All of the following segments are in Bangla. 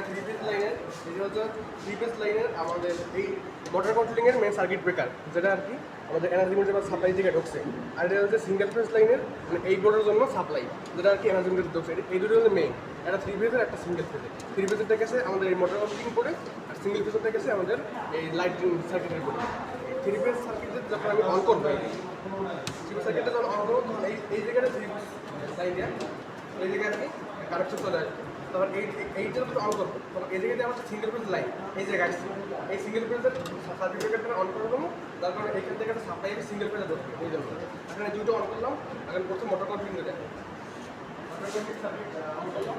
থ্রি ফেজ লাইনের এটা হচ্ছে থ্রি ফেজ লাইনের আমাদের এই মোটর কন্ট্রোলিংয়ের মেন সার্কিট ব্রেকার, যেটা আর কি আমাদের এনার্জি মিটার বা সাপ্লাই থেকে ঢুকছে। আর এটা হচ্ছে সিঙ্গেল ফেজ লাইনের মানে এই বোর্ডের জন্য সাপ্লাই, যেটা আর কি এনার্জি মিটার ঢুকছে। এই দুটো হচ্ছে মেইন, একটা থ্রি ফেজের একটা সিঙ্গেল ফেজের। থ্রি ফেজেরটা গেছে আমাদের এই মোটর কন্ট্রোলিং বোর্ডে, আর সিঙ্গেল ফেজেরটা গেছে আমাদের এই লাইটিং সার্কিটের বোর্ডে। থ্রি ফেজ সার্কিটে যখন আমি অন করবো, থ্রি ফেজ সার্কিটটা যখন অন করবো তখন এই জায়গাটা থ্রি ফেজ লাইন দিয়ে এই জায়গায় আর কি কানেকশন চলে আসবে। তারপর এইটা যদি অন করবো তখন এই জায়গাতে আমার সিঙ্গেল ফেজ লাইন এই জায়গায় আসছে। এই সিঙ্গেল ফেজের সার্কিট ব্রেকারটা অন করে দেবো, তার কারণে এইখান থেকে একটা সাপ্লাই সিঙ্গেল ফেজে ঢুকবে এই জন্য। এখানে দুটো অন করলাম, এখন প্রথম মোটর কন্ট্রোলিং দেখেন মোটর কন্ট্রোলিং সার্কিট অন করলাম।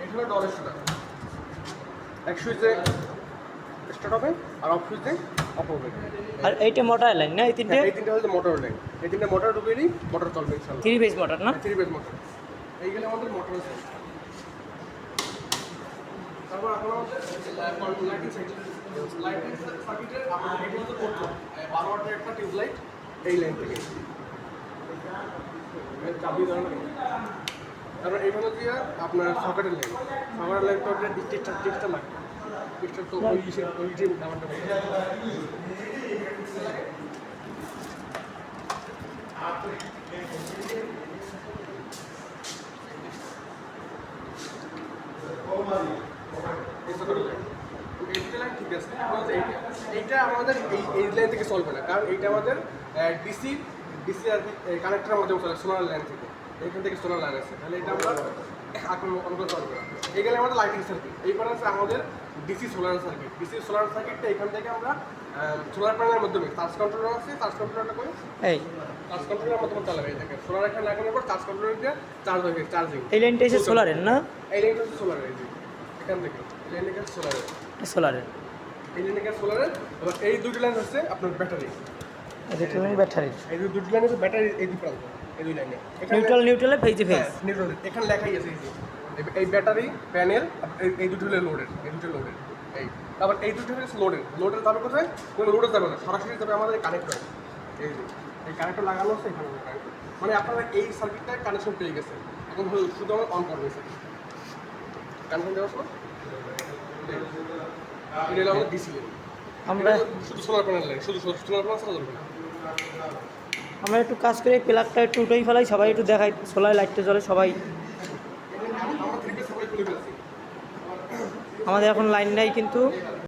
এটা ডলের শুটার, এক সুইচে স্টার্ট হবে আর অফ সুইচে অফ হবে। আর এইটা মোটর লাইন না? এই তিনটে হচ্ছে মোটর লাইন। এই তিনটে মোটর ঢুকিয়ে দিই, মোটর চলবে ইনশাআল্লাহ। থ্রি ফেজ মোটর না? Three phase motor. এইগুলো আমাদের মোটর আছে। তারপর এখন আমাদের লাইটিং সার্কিটের আমাদের এটা হচ্ছে পোর্ট 12 ওয়াটের একটা টিউব লাইট এই লাইন থেকে চাবি ধরে। তারপর এইখানে দিয়ে আপনার সকেটের লাইনটা ডিস্টার লাগবে। ডিস্টার তো ওই যে নাম্বারটা ঠিক আছে। এইটা আমাদের এই লাইন থেকে চলবে না, কারণ এইটা আমাদের ডিসি আর কি কানেক্টরের মাধ্যমে চলে, সোলার লাইন থেকে। এইখান থেকে সোলার লাইন আছে, তাহলে এটা আমরা অনুকরণ করবো না। এইখানে আমাদের লাইটিং সার্কিট, এইবার আছে আমাদের DC solar circuit. DC solar সার্কিটটা এখান থেকে আমরা সোলার প্যানেলের মাধ্যমে চার্জ কন্ট্রোলার আছে, চার্জ কন্ট্রোলারটা করে এই চার্জ কন্ট্রোলারের মাধ্যমে চালাবে। এই দেখেন সোলার এখানে লাগানোর পর চার্জ কন্ট্রোলার দিয়ে চার্জ হয়ে গেছে, চার্জিং। এই লাইনটা এসে সোলারের না? এই লাইনটা হচ্ছে সোলারের। এই যে এখান থেকে এই লাইনটা সোলারের, সোলারের। এই লাইনটা সোলারের। এবার এই দুটো লাইন হচ্ছে আপনার ব্যাটারি। এটা ব্যাটারি। এই দুটো লাইন হচ্ছে ব্যাটারি, এই দুটো প্রান্ত এই দুই লাইনে নিউট্রালে ফেজে ফেজ। নিউট্রাল এখানে লেখাই আছে। এই ব্যাটারি প্যানেল এই দুটো হলো লোডের, এই দুটো লোডের। এই তারপর এই দুটো হচ্ছে লোডের যাবে কোথায়? কোনো লোডে যাবে না, সরাসরি যাবে আমাদের এই কানেক্টর। এই কানেক্টর লাগানো আছে এখানে কানেক্টর, মানে আপনারা এই সার্কিটটায় কানেকশন পেয়ে গেছে। এখন শুধু আমরা অন করবো সার্কিট কানেকশন দেওয়ার সময়। এটা হলো আমাদের ডিসি লাইন। আমরা শুধু সোলার প্যানেল লাইন, শুধু সোলার প্যানেল ছাড়া চলবে না। আমরা একটু কাজ করে প্লাগটা একটু উঠেই ফেলাই, সবাই একটু দেখাই সোলার লাইটটা জ্বলে সবাই। আমাদের এখন লাইন নাই কিন্তু